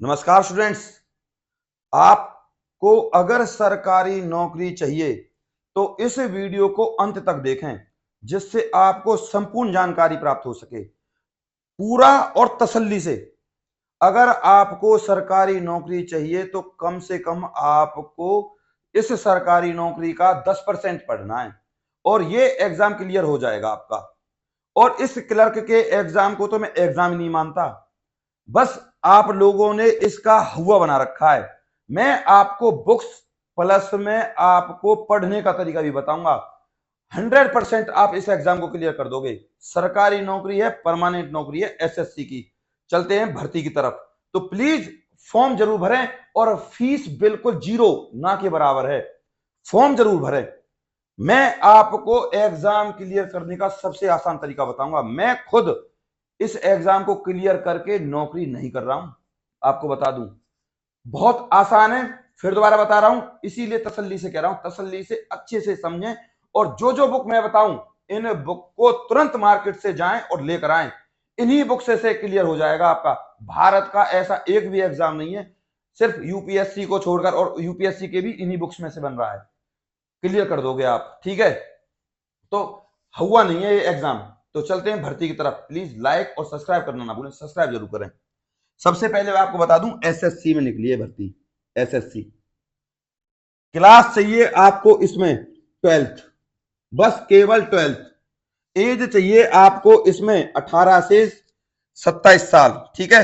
नमस्कार स्टूडेंट्स। आपको अगर सरकारी नौकरी चाहिए तो इस वीडियो को अंत तक देखें, जिससे आपको संपूर्ण जानकारी प्राप्त हो सके पूरा और तसल्ली से। अगर आपको सरकारी नौकरी चाहिए तो कम से कम आपको इस सरकारी नौकरी का 10% पढ़ना है और ये एग्जाम क्लियर हो जाएगा आपका। और इस क्लर्क के एग्जाम को तो मैं एग्जाम ही नहीं मानता, बस आप लोगों ने इसका हुआ बना रखा है। मैं आपको बुक्स प्लस में आपको पढ़ने का तरीका भी बताऊंगा। 100% आप इस एग्जाम को क्लियर कर दोगे। सरकारी नौकरी है, परमानेंट नौकरी है, एसएससी की। चलते हैं भर्ती की तरफ। तो प्लीज फॉर्म जरूर भरें और फीस बिल्कुल जीरो ना के बराबर है। फॉर्म जरूर भरें। मैं आपको एग्जाम क्लियर करने का सबसे आसान तरीका बताऊंगा। मैं खुद इस एग्जाम को क्लियर करके नौकरी नहीं कर रहा हूं, आपको बता दूं। बहुत आसान है, फिर दोबारा बता रहा हूं, इसीलिए तसल्ली से कह रहा हूं, तसल्ली से अच्छे से समझें। और जो जो बुक मैं बताऊं, इन बुक को तुरंत मार्केट से जाएं और लेकर आएं। इन्हीं बुक से क्लियर हो जाएगा आपका। भारत का ऐसा एक भी एग्जाम नहीं है, सिर्फ यूपीएससी को छोड़कर, और यूपीएससी के भी इन्हीं बुक्स में से बन रहा है। क्लियर कर दोगे आप, ठीक है। तो हुआ नहीं है ये एग्जाम। तो चलते हैं भर्ती की तरफ। प्लीज लाइक और सब्सक्राइब करना ना भूलें, सब्सक्राइब जरूर करें। सबसे पहले मैं आपको बता दूं, एसएससी में निकली है भर्ती। एसएससी क्लास चाहिए आपको इसमें 12th, बस केवल 12th। एज चाहिए आपको इसमें 18 से 27 साल, ठीक है।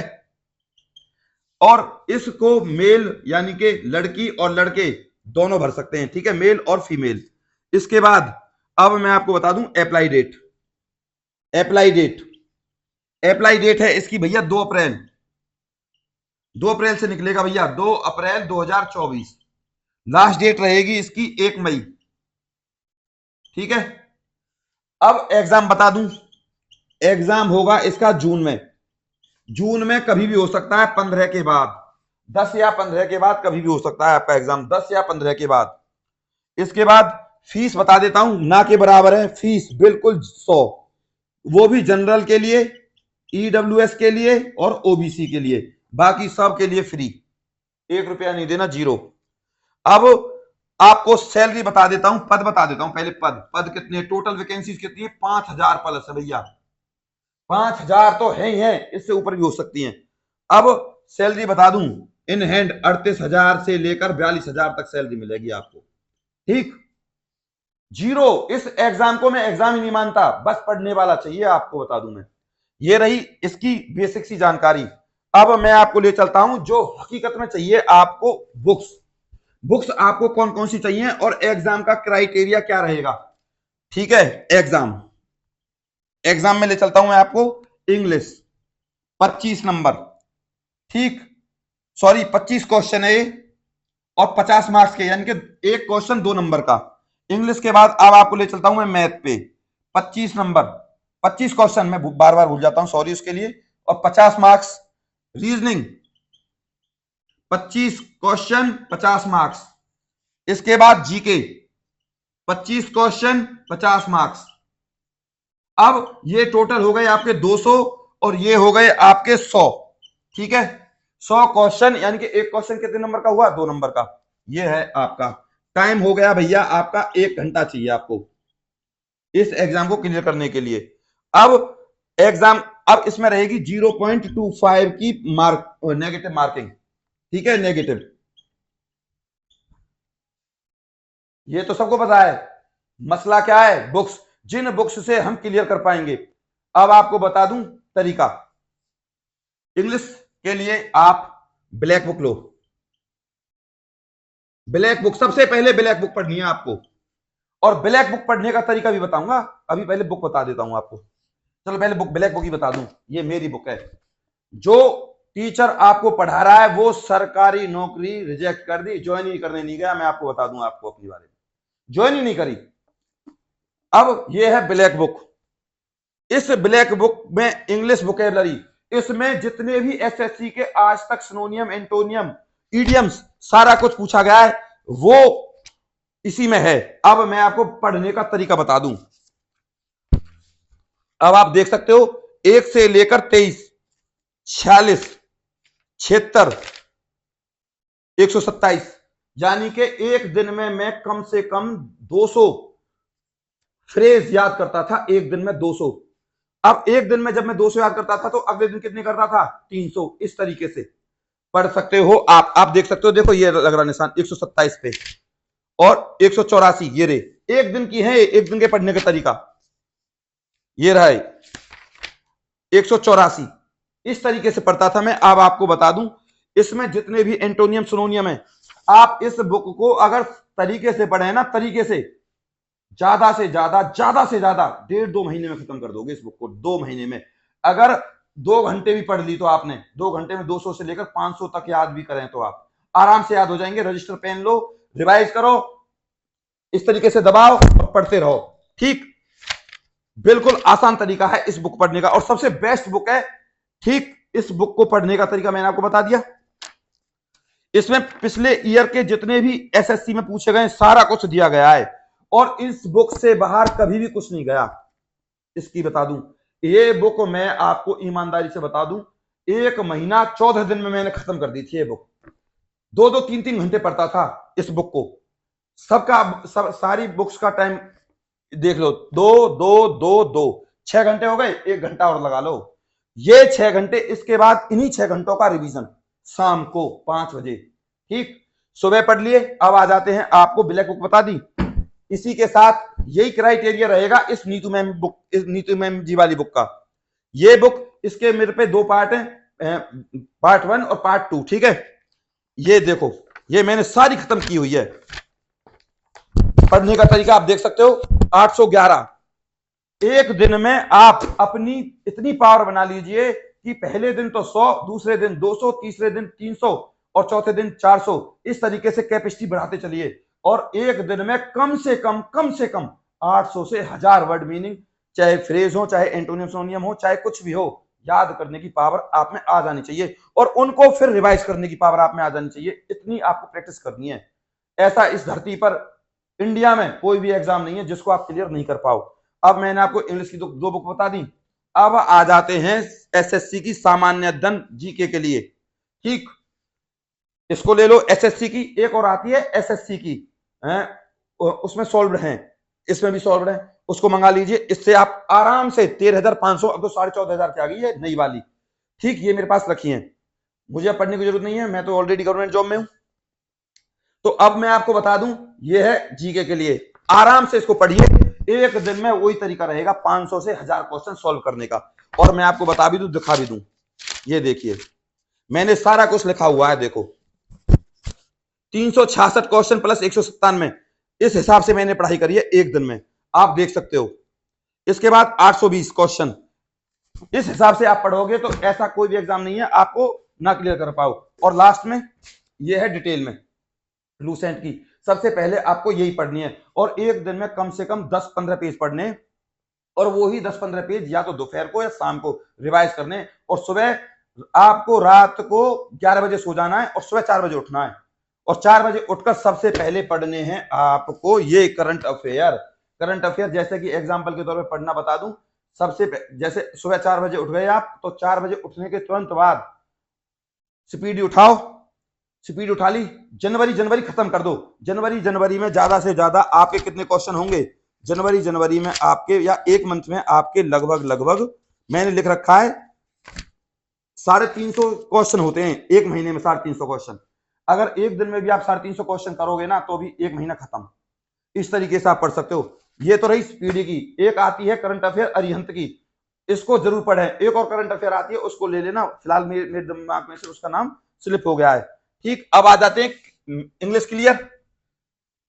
और इसको मेल यानी कि लड़की और लड़के दोनों भर सकते हैं, ठीक है, मेल और फीमेल। इसके बाद अब मैं आपको बता दूं apply date. Apply date apply date है इसकी भैया 2 अप्रैल। 2 अप्रैल से निकलेगा भैया, 2 अप्रैल 2024। लास्ट डेट रहेगी इसकी 1 मई, ठीक है। अब एग्जाम बता दूं, एग्जाम होगा इसका जून में। जून में कभी भी हो सकता है, 15 के बाद, 10 या 15 के बाद कभी भी हो सकता है आपका एग्जाम, 10 या 15 के बाद। इसके बाद फीस बता देता हूं, ना के बराबर है फीस, बिल्कुल 100। वो भी जनरल के लिए, ईडब्ल्यूएस के लिए और ओबीसी के लिए। बाकी सब के लिए फ्री, 1 रुपया नहीं देना, जीरो। अब आपको सैलरी बता देता हूं, पद बता देता हूं पहले। पद कितने, टोटल वैकेंसीज कितनी है, 5000 प्लस है भैया। 5000 तो है ही है, इससे ऊपर भी हो सकती हैं। अब सैलरी बता दूं, इन हैंड 38,000 से लेकर 42,000 तक सैलरी मिलेगी आपको, ठीक। जीरो। इस एग्जाम को मैं एग्जाम ही नहीं मानता, बस पढ़ने वाला चाहिए, आपको बता दूं मैं। ये रही इसकी बेसिक सी जानकारी। अब मैं आपको ले चलता हूं जो हकीकत में चाहिए आपको, बुक्स। बुक्स आपको कौन कौन सी चाहिए और एग्जाम का क्राइटेरिया क्या रहेगा, ठीक है। एग्जाम एग्जाम में ले चलता हूं मैं आपको। इंग्लिश 25 नंबर, ठीक। सॉरी, 25 क्वेश्चन है ये और 50 मार्क्स के, यानी कि एक क्वेश्चन 2 नंबर का। इंग्लिश के बाद अब आपको ले चलता हूं मैं मैथ पे, 25 नंबर, 25 क्वेश्चन, मैं बार बार भूल जाता हूं, सॉरी उसके लिए। और 50 मार्क्स। Reasoning 25 question 50 marks. इसके बाद जीके 25 क्वेश्चन 50 मार्क्स। अब ये टोटल हो गए आपके 200 और ये हो गए आपके 100, ठीक है। 100 क्वेश्चन, यानी कि एक क्वेश्चन कितने नंबर का हुआ, 2 नंबर का। ये है आपका टाइम हो गया भैया, आपका 1 घंटा चाहिए आपको इस एग्जाम को क्लियर करने के लिए। अब एग्जाम, अब इसमें रहेगी 0.25 की मार्क, नेगेटिव मार्किंग, ठीक है, नेगेटिव। ये तो सबको पता है। मसला क्या है, बुक्स, जिन बुक्स से हम क्लियर कर पाएंगे। अब आपको बता दूं तरीका। इंग्लिश के लिए आप ब्लैक बुक लो। ब्लैक बुक, सबसे पहले ब्लैक बुक पढ़नी है आपको, और ब्लैक बुक पढ़ने का तरीका भी बताऊंगा। अभी पहले बुक बता देता हूं आपको। चलो पहले बुक, ब्लैक बुक ही बता दूं। ये मेरी बुक है। जो टीचर आपको पढ़ा रहा है वो सरकारी नौकरी रिजेक्ट कर दी, ज्वाइन ही करने नहीं गया। मैं आपको बता दूं, आपको अपने बारे में, ज्वाइन ही नहीं करी। अब ये है ब्लैक बुक। इस ब्लैक बुक में इंग्लिश वोकेबलरी, इसमें जितने भी एसएससी के आज तक सिनोनियम, एंटोनियम, इडियम्स, सारा कुछ पूछा गया है वो इसी में है। अब मैं आपको पढ़ने का तरीका बता दूं। अब आप देख सकते हो 1 से लेकर 23, 46, 76, 127, यानी कि एक दिन में मैं कम से कम 200 फ्रेज याद करता था, एक दिन में 200। अब एक दिन में जब मैं 200 याद करता था तो अगले दिन कितने करता था, 300। इस तरीके से पढ़ सकते हो आप देख सकते हो, देखो ये लग रहा निशान 127 पे और 184, ये रे एक दिन की है, एक दिन के पढ़ने का तरीका ये रहा है 184। इस तरीके से पढ़ता था मैं। अब आपको बता दूं, इसमें जितने भी एंटोनियम सिनोनियम है, आप इस बुक को अगर तरीके से पढ़े ना, तरीके से ज्यादा से ज्यादा 1.5-2 महीने में खत्म कर दोगे इस बुक को। 2 महीने में अगर 2 घंटे भी पढ़ ली तो आपने 2 घंटे में 200 से लेकर 500 तक याद भी करें तो आप आराम से याद हो जाएंगे। रजिस्टर पेन लो, रिवाइज करो, इस तरीके से दबाओ और पढ़ते रहो। ठीक, बिल्कुल आसान तरीका है इस बुक पढ़ने का और सबसे बेस्ट बुक है। ठीक, इस बुक को पढ़ने का तरीका मैंने आपको बता दिया। इसमें पिछले ईयर के जितने भी एसएससी में पूछे गए सारा कुछ दिया गया है और इस बुक से बाहर कभी भी कुछ नहीं गया। इसकी बता दूं, ये बुक मैं आपको ईमानदारी से बता दूं, 1 महीना 14 दिन में मैंने खत्म कर दी थी ये बुक। 2-2, 3-3 घंटे पढ़ता था इस बुक को। सारी बुक्स का टाइम देख लो, 2-2-2-2, 6 घंटे हो गए, 1 घंटा और लगा लो। ये 6 घंटे, इसके बाद इन्हीं 6 घंटों का रिवीजन शाम को 5 बजे। ठीक, सुबह पढ़ लिए। अब आ जाते हैं, आपको ब्लैक बुक बता दी, इसी के साथ यही क्राइटेरिया रहेगा इस नीतू मैम जी वाली बुक का। ये बुक, इसके मेरे पे 2 पार्ट हैं, पार्ट 1 और पार्ट 2। ठीक है, ये देखो, ये मैंने सारी खत्म की हुई है। पढ़ने का तरीका आप देख सकते हो, 811। एक दिन में आप अपनी इतनी पावर बना लीजिए कि पहले दिन तो 100, दूसरे दिन 200, तीसरे दिन 300 और चौथे दिन 400। इस तरीके से कैपेसिटी बढ़ाते चलिए और एक दिन में कम से कम 800 से 1000 वर्ड मीनिंग, चाहे फ्रेज हो, चाहे एंटोनियम सिनोनियम हो, चाहे कुछ भी हो, याद करने की पावर आप में आ जानी चाहिए और उनको फिर रिवाइज करने की पावर आप में आ जानी चाहिए। इतनी आपको प्रैक्टिस करनी है। ऐसा इस धरती पर इंडिया में कोई भी एग्जाम नहीं है जिसको आप क्लियर नहीं कर पाओ। अब मैंने आपको इंग्लिश की 2 बुक बता दी। अब आ जाते हैं एसएससी की सामान्य अध्ययन जीके के लिए। ठीक, इसको ले लो। एसएससी की एक और आती है एसएससी की, उसमें सॉल्व्ड है, इसमें भी सॉल्व्ड है, उसको मंगा लीजिए। इससे आप आराम से 13,500, अब तो 14,500 की आ गई है नई वाली। ठीक, ये मेरे पास रखी है, मुझे पढ़ने की जरूरत नहीं है, मैं तो ऑलरेडी गवर्नमेंट जॉब में हूं। तो अब मैं आपको बता दूं, ये है जीके के लिए, आराम से इसको पढ़िए। एक दिन में वही तरीका रहेगा 500 से 1000 क्वेश्चन सॉल्व करने का। और मैं आपको बता भी दूं, दिखा भी दूं, ये देखिए मैंने सारा कुछ लिखा हुआ है। देखो 366 क्वेश्चन प्लस 197, इस हिसाब से मैंने पढ़ाई करी है एक दिन में, आप देख सकते हो। इसके बाद 820 क्वेश्चन, इस हिसाब से आप पढ़ोगे तो ऐसा कोई भी एग्जाम नहीं है आपको ना क्लियर कर पाओ। और लास्ट में ये है डिटेल में लूसेंट की, सबसे पहले आपको यही पढ़नी है और एक दिन में कम से कम 10-15 पेज पढ़ने और वो ही 10-15 पेज या तो दोपहर को या शाम को रिवाइज करने। और सुबह आपको रात को 11 बजे सो जाना है और सुबह 4 बजे उठना है और 4 बजे उठकर सबसे पहले पढ़ने हैं आपको ये करंट अफेयर। जैसे कि एग्जाम्पल के तौर पर पढ़ना बता दूं, सबसे जैसे सुबह 4 बजे उठ गए आप, तो 4 बजे उठने के तुरंत बाद स्पीड उठा ली, जनवरी खत्म कर दो। जनवरी में ज्यादा से ज्यादा आपके कितने क्वेश्चन होंगे, जनवरी में आपके, या एक मंथ में आपके लगभग मैंने लिख रखा है 350 क्वेश्चन होते हैं एक महीने में, 350 क्वेश्चन। अगर एक दिन में भी आप 350 क्वेश्चन करोगे ना तो भी एक महीना खत्म। इस तरीके से आप पढ़ सकते हो। ये तो रही स्पीडी की। एक आती है करंट अफेयर अरिहंत की, इसको जरूर पढ़ें। एक और करंट अफेयर आती है, उसको ले लेना, फिलहाल मेरे दिमाग में से उसका नाम स्लिप हो गया है। ठीक, अब आ जाते हैं इंग्लिश क्लियर,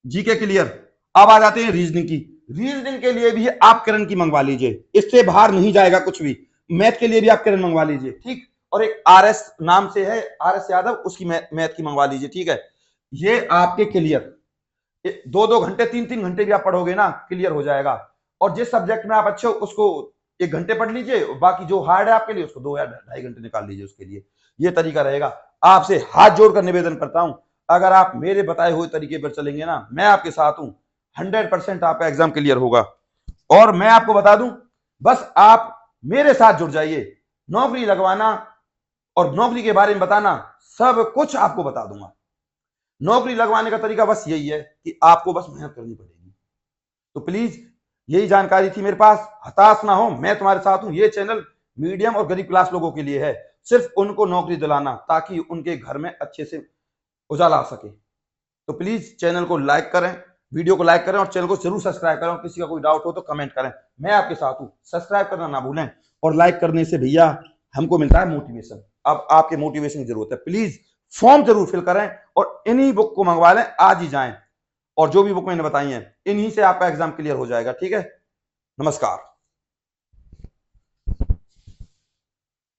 जीके क्लियर। अब आ जाते हैं रीजनिंग की। रीजनिंग के लिए भी आप किरण की मंगवा लीजिए, इससे बाहर नहीं जाएगा कुछ भी। मैथ के लिए भी आप किरण मंगवा लीजिए। ठीक, और एक आरएस नाम से है, आरएस यादव, उसकी मैथ की मंगवा लीजिए। ठीक है, ये आपके क्लियर 2-2 घंटे 3-3 घंटे भी आप पढ़ोगे ना, क्लियर हो जाएगा। और जिस सब्जेक्ट में आप अच्छे हो उसको 1 घंटे पढ़ लीजिए, बाकी जो हार्ड है आपके लिए उसको 2 या 2.5 घंटे निकाल लीजिए उसके लिए। ये तरीका रहेगा। आपसे हाथ जोड़कर निवेदन करता हूं, अगर आप मेरे बताए हुए तरीके पर चलेंगे ना, मैं आपके साथ हूं, 100% आपका एग्जाम क्लियर होगा। और मैं आपको बता दूं, बस आप मेरे साथ जुड़ जाइए। नौकरी लगवाना और नौकरी के बारे में बताना, सब कुछ आपको बता दूंगा। नौकरी लगवाने का तरीका बस यही है कि आपको बस मेहनत करनी पड़ेगी। तो प्लीज यही जानकारी थी मेरे पास। हताश ना हो, मैं तुम्हारे साथ हूं। ये चैनल मीडियम और गरीब क्लास लोगों के लिए है, सिर्फ उनको नौकरी दिलाना ताकि उनके घर में अच्छे से उजाला आ सके। तो प्लीज चैनल को लाइक करें, वीडियो को लाइक करें और चैनल को जरूर सब्सक्राइब करें। और किसी का कोई डाउट हो तो कमेंट करें, मैं आपके साथ हूं। सब्सक्राइब करना ना भूलें, और लाइक करने से भैया हमको मिलता है मोटिवेशन। अब आपके मोटिवेशन की जरूरत है। प्लीज फॉर्म जरूर फिल करें और इन्हीं बुक को मंगवा लें, आज ही जाएं। और जो भी बुक मैंने बताई है, इन्हीं से आपका एग्जाम क्लियर हो जाएगा। ठीक है, नमस्कार।